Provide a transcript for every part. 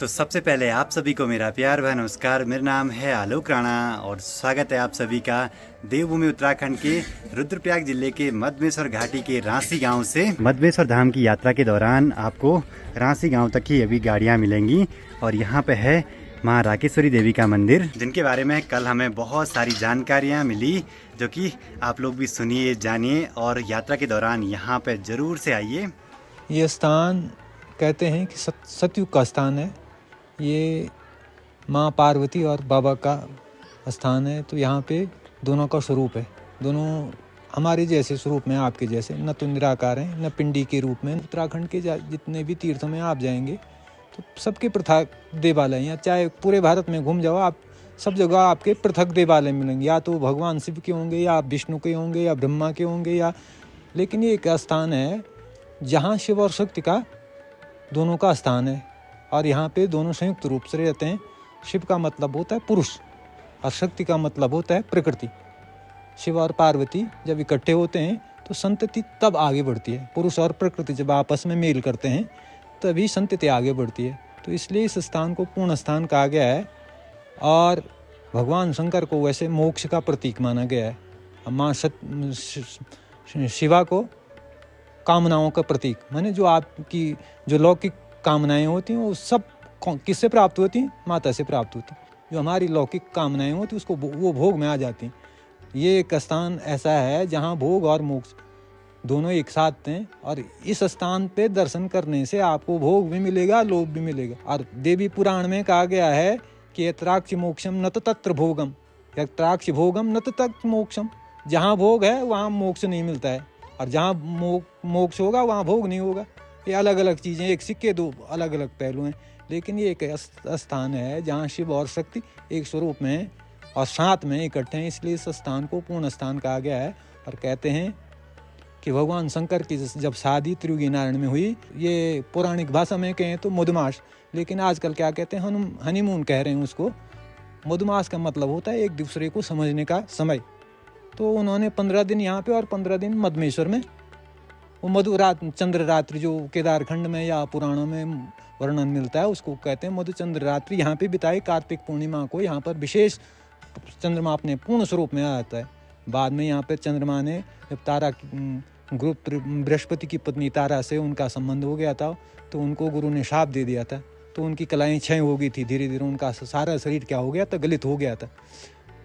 तो सबसे पहले आप सभी को मेरा प्यार भरा नमस्कार। मेरा नाम है आलोक राणा और स्वागत है आप सभी का देवभूमि उत्तराखंड के रुद्रप्रयाग जिले के मधमेश्वर घाटी के रांसी गांव से। मधमेश्वर धाम की यात्रा के दौरान आपको रांसी गांव तक ही अभी गाड़ियां मिलेंगी और यहाँ पे है माँ राकेश्वरी देवी का मंदिर, जिनके बारे में कल हमें बहुत सारी जानकारियाँ मिली, जो कि आप लोग भी सुनिए जानिए और यात्रा के दौरान यहाँ पे ज़रूर से आइए। ये स्थान कहते हैं कि सतयुग का स्थान है। ये माँ पार्वती और बाबा का स्थान है। तो यहाँ पे दोनों का स्वरूप है, दोनों हमारे जैसे स्वरूप में, आपके जैसे, न तो निराकार हैं न पिंडी के रूप में। उत्तराखंड के जितने भी तीर्थों में आप जाएंगे तो सबके पृथक देवालय, या चाहे पूरे भारत में घूम जाओ आप, सब जगह आपके पृथक देवालय मिलेंगे। या तो भगवान शिव के होंगे, या विष्णु के होंगे, या ब्रह्मा के होंगे, या लेकिन ये एक स्थान है जहाँ शिव और शक्ति का दोनों का स्थान है और यहाँ पे दोनों संयुक्त रूप से रहते हैं। शिव का मतलब होता है पुरुष और शक्ति का मतलब होता है प्रकृति। शिव और पार्वती जब इकट्ठे होते हैं तो संतति तब आगे बढ़ती है। पुरुष और प्रकृति जब आपस में मेल करते हैं तभी संतति आगे बढ़ती है। तो इसलिए इस स्थान को पूर्ण स्थान कहा गया है और भगवान शंकर को वैसे मोक्ष का प्रतीक माना गया है। माँ शिवा को कामनाओं का प्रतीक, माने जो आपकी जो लौकिक कामनाएं होती हैं वो सब किससे प्राप्त होती हैं? माता से प्राप्त होती हैं। जो हमारी लौकिक कामनाएं होती हैं उसको वो भोग में आ जाती हैं। ये एक स्थान ऐसा है जहाँ भोग और मोक्ष दोनों एक साथ हैं और इस स्थान पे दर्शन करने से आपको भोग भी मिलेगा, लोभ भी मिलेगा। और देवी पुराण में कहा गया है कि यत्राक्ष मोक्षम न तत्र भोगम, यत्राक्ष भोगम न तत्र मोक्षम। जहाँ भोग है वहाँ मोक्ष नहीं मिलता है और जहाँ मोक्ष होगा वहाँ भोग नहीं होगा। ये अलग अलग चीज़ें, एक सिक्के दो अलग अलग पहलू हैं। लेकिन ये एक स्थान है जहाँ शिव और शक्ति एक स्वरूप में हैं और साथ में इकट्ठे हैं, इसलिए इस स्थान को पूर्ण स्थान कहा गया है। और कहते हैं कि भगवान शंकर की जब शादी त्रियुगी नारायण में हुई, ये पौराणिक भाषा में कहें तो मधुमास, लेकिन आजकल क्या कहते हैं, हनीमून कह रहे हैं उसको। मधुमास का मतलब होता है एक दूसरे को समझने का समय। तो उन्होंने 15 दिन यहाँ पे और 15 दिन मधमेश्वर में, वो चंद्र रात्रि जो केदारखंड में या पुराणों में वर्णन मिलता है उसको कहते हैं मधु चंद्र रात्रि यहाँ पे बिताई। कार्तिक पूर्णिमा को यहाँ पर विशेष चंद्रमा अपने पूर्ण स्वरूप में आ जाता है। बाद में यहाँ पे चंद्रमा ने जब तारा बृहस्पति की पत्नी तारा से उनका संबंध हो गया था तो उनको गुरु ने शाप दे दिया था, तो उनकी कलाएँ क्षय हो गई थी। धीरे धीरे उनका सारा शरीर क्या हो गया था, गलित हो गया था।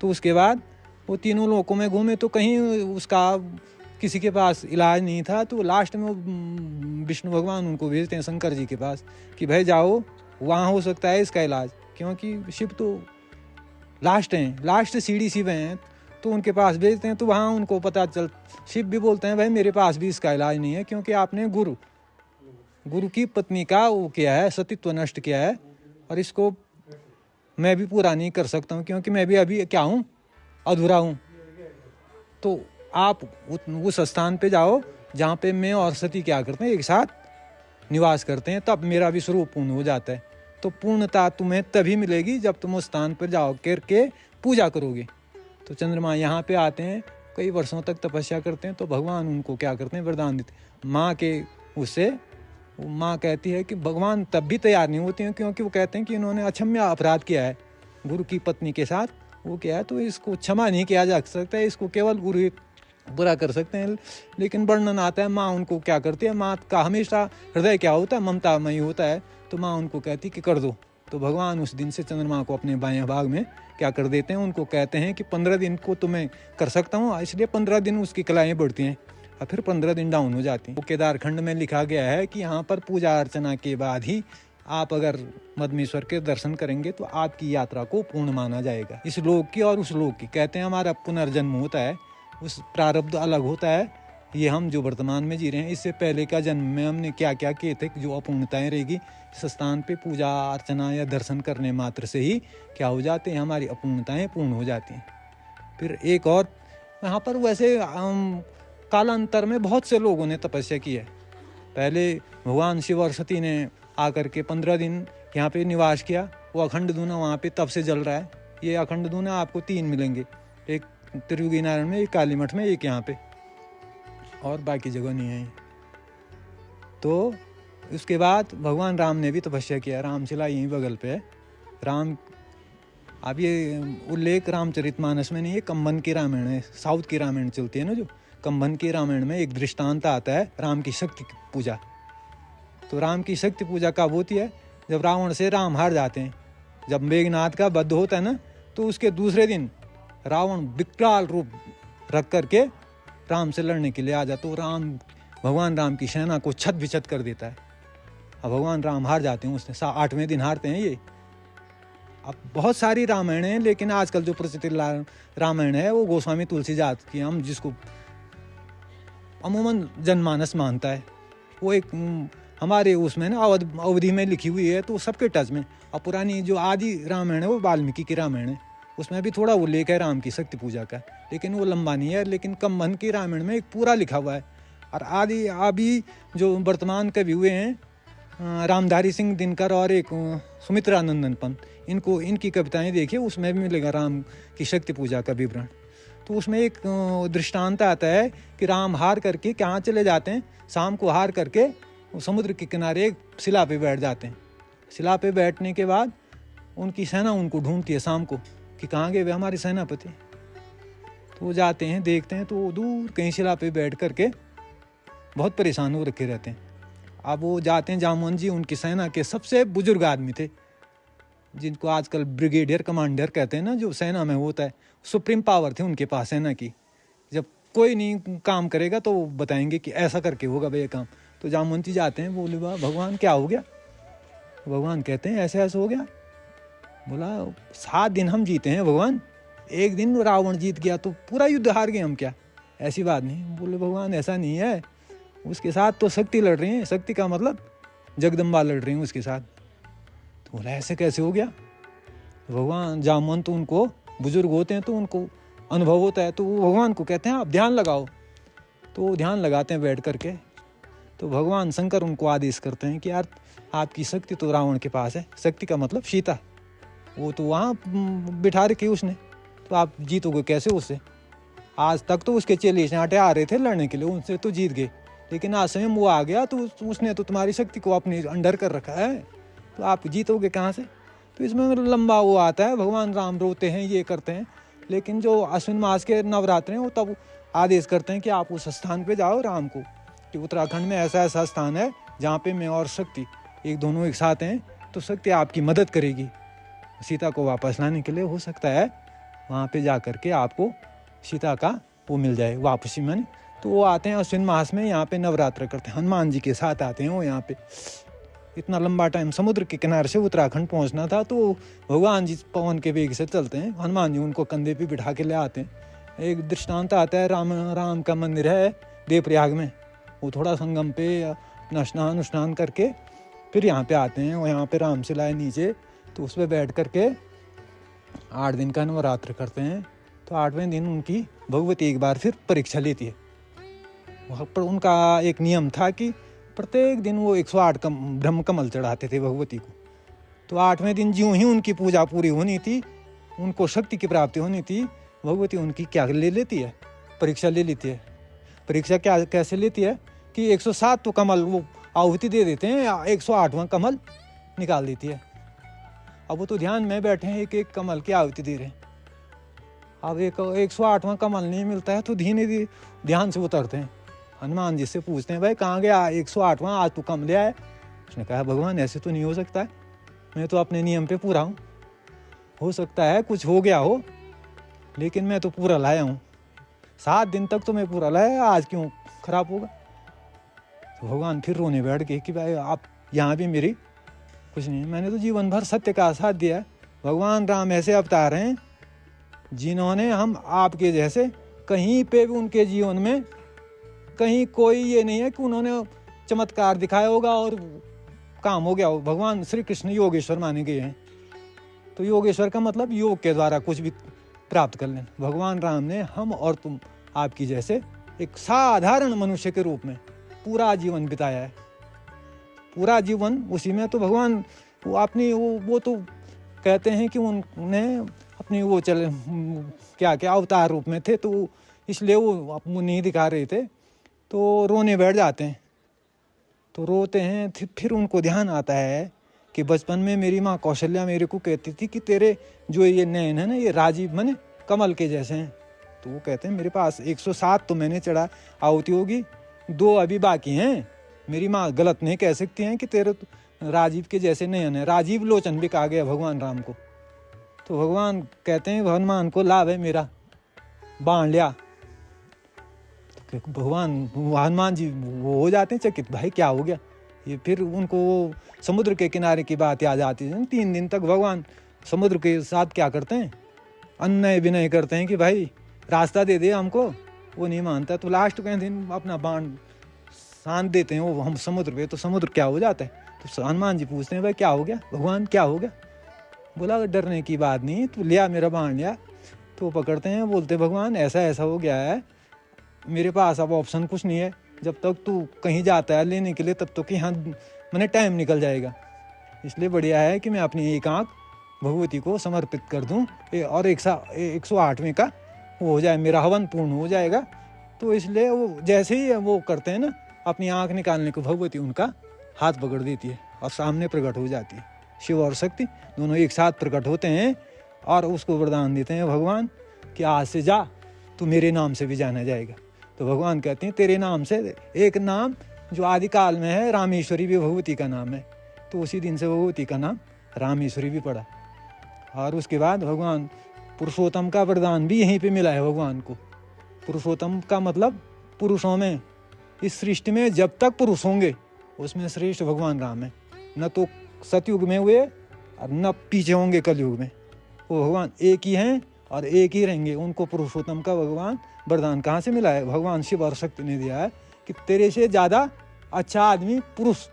तो उसके बाद वो तीनों लोकों में घूमे तो कहीं उसका किसी के पास इलाज नहीं था। तो लास्ट में विष्णु भगवान उनको भेजते हैं शंकर जी के पास कि भाई जाओ, वहाँ हो सकता है इसका इलाज, क्योंकि शिव तो लास्ट हैं, लास्ट सीढ़ी शिव हैं। तो उनके पास भेजते हैं तो वहाँ उनको पता चल, शिव भी बोलते हैं भाई मेरे पास भी इसका इलाज नहीं है, क्योंकि आपने गुरु की पत्नी का वो किया है, सतीत्व नष्ट किया है और इसको मैं भी पूरा नहीं कर सकता हूँ, क्योंकि मैं भी अभी क्या हूँ, अधूरा हूँ। तो आप उस स्थान पे जाओ जहाँ पे मैं और सती क्या करते हैं, एक साथ निवास करते हैं, तब मेरा भी स्वरूप पूर्ण हो जाता है। तो पूर्णता तुम्हें तभी मिलेगी जब तुम उस स्थान पर जाओ करके पूजा करोगे। तो चंद्रमा यहाँ पे आते हैं, कई वर्षों तक तपस्या करते हैं, तो भगवान उनको क्या करते हैं, वरदान देते। माँ के उससे माँ कहती है कि भगवान तब भी तैयार नहीं होते हैं, क्योंकि वो कहते हैं कि इन्होंने अक्षम्य अपराध किया है गुरु की पत्नी के साथ, वो क्या है, तो इसको क्षमा नहीं किया जा सकता है, इसको केवल गुरु बुरा कर सकते हैं। लेकिन वर्णन आता है माँ उनको क्या करती है, माँ का हमेशा हृदय क्या होता है, ममतामयी होता है। तो माँ उनको कहती कि कर दो। तो भगवान उस दिन से चंद्रमा को अपने बाएं भाग में क्या कर देते हैं, उनको कहते हैं कि 15 दिन को तो मैं कर सकता हूँ, इसलिए 15 दिन उसकी कलाएँ बढ़ती हैं और फिर 15 दिन डाउन हो जाती हैं। केदारखंड में लिखा गया है कि यहाँ पर पूजा अर्चना के बाद ही आप अगर मधमेश्वर के दर्शन करेंगे तो आपकी यात्रा को पूर्ण माना जाएगा। इस लोक की और उस लोक की, कहते हैं हमारा पुनर्जन्म होता है, उस प्रारब्ध अलग होता है। ये हम जो वर्तमान में जी रहे हैं, इससे पहले का जन्म में हमने क्या क्या किए थे, जो अपूर्णताएं रहेगी, इस स्थान पे पूजा अर्चना या दर्शन करने मात्र से ही क्या हो जाते हैं, हमारी अपूर्णताएं पूर्ण हो जाती हैं। फिर एक और यहाँ पर वैसे कालांतर में बहुत से लोगों ने तपस्या की है। पहले भगवान शिव और सती ने आकर के 15 दिन यहाँ पे निवास किया। वो अखंड धूना वहाँ पे तब से जल रहा है। ये अखंड धूना आपको 3 मिलेंगे, एक त्रियुगी नारायण में, एक काली मठ में, एक यहाँ पे, और बाकी जगह नहीं है। तो उसके बाद भगवान राम ने भी तपस्या किया। रामशिला यहीं बगल पे है। राम, अब ये उल्लेख रामचरितमानस में नहीं है, कंबन की रामायण है, साउथ की रामायण चलती है ना जो, कंबन की रामायण में एक दृष्टांत आता है राम की शक्ति की पूजा। तो राम की शक्ति पूजा कब होती है? जब रावण से राम हार जाते हैं। जब मेघनाथ का वध होता है ना, तो उसके दूसरे दिन रावण विकराल रूप रख करके राम से लड़ने के लिए आ जाता। तो भगवान राम की सेना को छत बिछत कर देता है। अब भगवान राम हार जाते हैं, उसने 8वें दिन हारते हैं ये। अब बहुत सारी रामायण हैं, लेकिन आजकल जो प्रचलित रामायण है वो गोस्वामी तुलसीदास की, हम जिसको अमूमन जनमानस मानता है, वो एक हमारे उसमें ना अवधि में लिखी हुई है, तो सबके टच में। और पुरानी जो आदि रामायण है वो वाल्मीकि की रामायण है, उसमें भी थोड़ा उल्लेख है राम की शक्ति पूजा का, लेकिन वो लंबा नहीं है। लेकिन कंबन की रामायण में एक पूरा लिखा हुआ है। और आदि अभी जो वर्तमान कवि हुए हैं रामधारी सिंह दिनकर और एक सुमित्रानंदन पंत, इनकी कविताएं देखिए, उसमें भी मिलेगा राम की शक्ति पूजा का विवरण। तो उसमें एक दृष्टांत आता है कि राम हार करके कहाँ चले जाते हैं, शाम को हार करके समुद्र के किनारे एक शिला पे बैठ जाते हैं। शिला पे बैठने के बाद उनकी सेना उनको ढूंढती है शाम को कि कहाँ गए वे हमारे सेनापति। तो वो जाते हैं, देखते हैं, तो दूर कहीं शिला पे बैठ करके बहुत परेशान हो रखे रहते हैं। अब वो जाते हैं, जामोहन जी उनकी सेना के सबसे बुजुर्ग आदमी थे, जिनको आजकल ब्रिगेडियर कमांडर कहते हैं ना, जो सेना में होता है, सुप्रीम पावर थे उनके पास सेना की। जब कोई नहीं काम करेगा तो वो बताएंगे कि ऐसा करके होगा भैया काम। तो जामोहन जी जाते हैं, बोले वाह भगवान क्या हो गया? भगवान कहते हैं ऐसे ऐसे हो गया। बोला 7 दिन हम जीते हैं भगवान, एक दिन रावण जीत गया तो पूरा युद्ध हार गए हम क्या? ऐसी बात नहीं। बोले भगवान ऐसा नहीं है, उसके साथ तो शक्ति लड़ रही है, शक्ति का मतलब जगदम्बा लड़ रही है उसके साथ। तो बोला ऐसे कैसे हो गया? भगवान जामोहन तो उनको बुजुर्ग होते हैं तो उनको अनुभव होता है, तो वो भगवान को कहते हैं आप ध्यान लगाओ। तो वो ध्यान लगाते हैं बैठ करके। तो भगवान शंकर उनको आदेश करते हैं कि यार आपकी शक्ति तो रावण के पास है, शक्ति का मतलब सीता, वो तो वहाँ बिठा रखी उसने, तो आप जीतोगे कैसे उससे? आज तक तो उसके चेले चांटे आ रहे थे लड़ने के लिए, उनसे तो जीत गए, लेकिन आज स्वयं वो आ गया तो उसने तो तुम्हारी शक्ति को अपने अंडर कर रखा है, तो आप जीतोगे कहाँ से? तो इसमें लंबा वो आता है, भगवान राम रोते हैं, ये करते हैं। लेकिन जो अश्विन मास के नवरात्र हैं वो तब आदेश करते हैं कि आप उस स्थान पे जाओ राम को, कि उत्तराखंड में ऐसा ऐसा स्थान है जहाँ पे मैं और शक्ति एक दोनों एक साथ हैं, तो शक्ति आपकी मदद करेगी सीता को वापस लाने के लिए। हो सकता है वहाँ पे जा करके आपको सीता का वो मिल जाए वापसी में। तो वो आते हैं अश्विन मास में, यहाँ पे नवरात्र करते हैं, हनुमान जी के साथ आते हैं वो यहाँ पे। इतना लंबा टाइम समुद्र के किनारे से उत्तराखंड पहुँचना था, तो भगवान जी पवन के वेग से चलते हैं, हनुमान जी उनको कंधे पे बिठा के ले आते हैं। एक दृष्टांत आता है, राम का मंदिर है देवप्रयाग में, वो थोड़ा संगम पे अपना स्नान करके फिर यहाँ पे आते हैं, और यहाँ पे रामशिला है नीचे, तो उस पर बैठ करके 8 दिन का नवरात्र करते हैं। तो 8वें दिन उनकी भगवती एक बार फिर परीक्षा लेती है। वहाँ पर उनका एक नियम था कि प्रत्येक दिन वो 108 ब्रह्म कमल चढ़ाते थे भगवती को। तो 8वें दिन ज्यों ही उनकी पूजा पूरी होनी थी, उनको शक्ति की प्राप्ति होनी थी, भगवती उनकी क्या ले लेती है? परीक्षा ले लेती है। परीक्षा क्या कैसे लेती है कि 107 तो कमल वो आहुति दे देते हैं, 108वां कमल निकाल देती है। अब वो तो ध्यान में बैठे हैं, एक एक कमल की आहुति दे रहे हैं। अब 108वां कमल नहीं मिलता है तो धीरे धीरे ध्यान से उतरते हैं, हनुमान जी से पूछते हैं भाई कहाँ गया 108वां, आज तू कम ले आए? उसने कहा भगवान ऐसे तो नहीं हो सकता है, मैं तो अपने नियम पे पूरा हूँ, हो सकता है कुछ हो गया हो, लेकिन मैं तो पूरा लाया हूँ, 7 दिन तक तो मैं पूरा लाया, आज क्यों खराब होगा? तो भगवान फिर रोने बैठ गए कि भाई आप यहाँ भी मेरी कुछ नहीं, मैंने तो जीवन भर सत्य का साथ दिया है। भगवान राम ऐसे अवतार हैं जिन्होंने हम आपके जैसे कहीं पे भी उनके जीवन में कहीं कोई ये नहीं है कि उन्होंने चमत्कार दिखाया होगा और काम हो गया हो। भगवान श्री कृष्ण योगेश्वर माने गए हैं, तो योगेश्वर का मतलब योग के द्वारा कुछ भी प्राप्त कर लेना। भगवान राम ने हम और तुम आपकी जैसे एक साधारण मनुष्य के रूप में पूरा जीवन बिताया है, पूरा जीवन उसी में। तो भगवान वो अपनी वो तो कहते हैं कि उन्हें अपनी वो चले क्या क्या अवतार रूप में थे, तो इसलिए वो नहीं दिखा रहे थे, तो रोने बैठ जाते हैं। तो रोते हैं। फिर उनको ध्यान आता है कि बचपन में मेरी माँ कौशल्या मेरे को कहती थी कि तेरे जो ये नयन है ना, ये राजीव माने कमल के जैसे हैं। तो वो कहते हैं मेरे पास 107 तो मैंने चढ़ा आहुति होगी, 2 अभी बाकी हैं। मेरी माँ गलत नहीं कह सकती हैं कि तेरे तो राजीव के जैसे नयन है। राजीव लोचन भी कहा गया भगवान राम को। तो भगवान कहते हैं हनुमान को लाभ है मेरा, बाण लिया। तो भगवान हनुमान जी वो हो जाते हैं चकित, भाई क्या हो गया ये। फिर उनको वो समुद्र के किनारे की बात याद आती है। 3 दिन तक भगवान समुद्र के साथ क्या करते हैं, अन्य विनय करते हैं कि भाई रास्ता दे दे हमको। वो नहीं मानता, तो लास्ट के दिन अपना बाण शांत देते हैं वो हम समुद्र पे। तो समुद्र क्या हो जाता है। तो हनुमान जी पूछते हैं भाई क्या हो गया, भगवान क्या हो गया। बोला डरने की बात नहीं, तू लिया मेरा बाण लिया। तो पकड़ते हैं, बोलते भगवान ऐसा ऐसा हो गया है, मेरे पास अब ऑप्शन कुछ नहीं है। जब तक तू कहीं जाता है लेने के लिए तब तक यहाँ मैंने टाइम निकल जाएगा। इसलिए बढ़िया है कि मैं अपनी एक आँख भगवती को समर्पित कर दूँ और 108वें का वो हो जाए, मेरा हवन पूर्ण हो जाएगा। तो इसलिए वो जैसे ही वो करते हैं ना, अपनी आँख निकालने को भगवती उनका हाथ पकड़ देती है और सामने प्रकट हो जाती है। शिव और शक्ति दोनों एक साथ प्रकट होते हैं और उसको वरदान देते हैं भगवान कि आज से जा, तू मेरे नाम से भी जाना जाएगा। तो भगवान कहते हैं तेरे नाम से, एक नाम जो आदिकाल में है रामेश्वरी भी भगवती का नाम है। तो उसी दिन से भगवती का नाम रामेश्वरी भी पड़ा। और उसके बाद भगवान पुरुषोत्तम का वरदान भी यहीं पे मिला है भगवान को। पुरुषोत्तम का मतलब पुरुषों में, इस सृष्टि में जब तक पुरुष होंगे उसमें श्रेष्ठ भगवान राम है। न तो सतयुग में हुए और न पीछे होंगे कलयुग में। वो भगवान एक ही हैं और एक ही रहेंगे। उनको पुरुषोत्तम का भगवान वरदान कहाँ से मिला है, भगवान शिव और शक्ति ने दिया है कि तेरे से ज़्यादा अच्छा आदमी पुरुष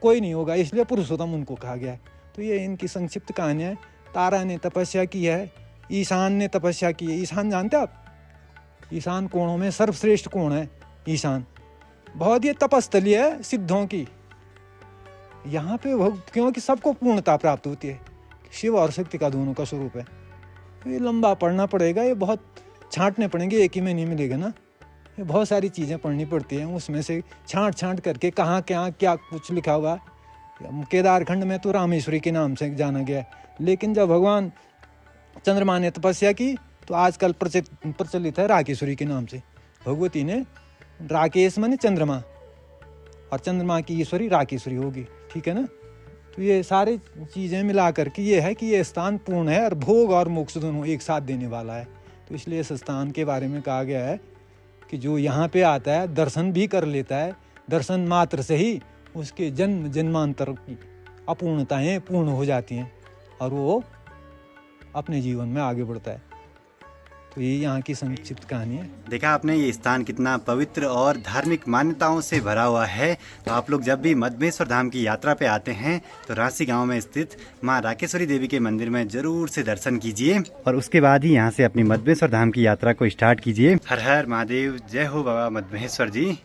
कोई नहीं होगा, इसलिए पुरुषोत्तम उनको कहा गया है। तो ये इनकी संक्षिप्त कहानी है। तारा ने तपस्या की है, ईशान ने तपस्या की है। ईशान जानते आप, ईशान कोणों में सर्वश्रेष्ठ कोण है ईशान। बहुत ये तपस्थली है सिद्धों की। यहाँ पे क्योंकि सबको पूर्णता प्राप्त होती है, शिव और शक्ति का दोनों का स्वरूप है। ये लंबा पढ़ना पड़ेगा, ये बहुत छांटने पड़ेंगे, एक ही में नहीं मिलेगा ना। ये बहुत सारी चीज़ें पढ़नी पड़ती हैं, उसमें से छांट करके कहाँ क्या कुछ लिखा हुआ है। केदारखंड में तो रामेश्वरी के नाम से जाना गया है, लेकिन जब भगवान चंद्रमा ने तपस्या की तो आजकल प्रचलित है राकेश्वरी के नाम से। भगवती ने राकेश माने चंद्रमा और चंद्रमा की ईश्वरी राकेश्वरी होगी, ठीक है ना। तो ये सारी चीज़ें मिला करके ये है कि ये स्थान पूर्ण है और भोग और मोक्ष दोनों एक साथ देने वाला है। तो इसलिए इस स्थान के बारे में कहा गया है कि जो यहाँ पे आता है दर्शन भी कर लेता है, दर्शन मात्र से ही उसके जन्म जन्मांतर की अपूर्णताएँ पूर्ण हो जाती हैं और वो अपने जीवन में आगे बढ़ता है। तो ये यहाँ की संक्षिप्त कहानी है। देखा आपने ये स्थान कितना पवित्र और धार्मिक मान्यताओं से भरा हुआ है। तो आप लोग जब भी मद्मेश्वर धाम की यात्रा पे आते हैं तो रांसी गांव में स्थित मां राकेश्वरी देवी के मंदिर में जरूर से दर्शन कीजिए और उसके बाद ही यहाँ से अपनी मद्मेश्वर धाम की यात्रा को स्टार्ट कीजिए। हर हर महादेव, जय हो बाबा मद्मेश्वर जी।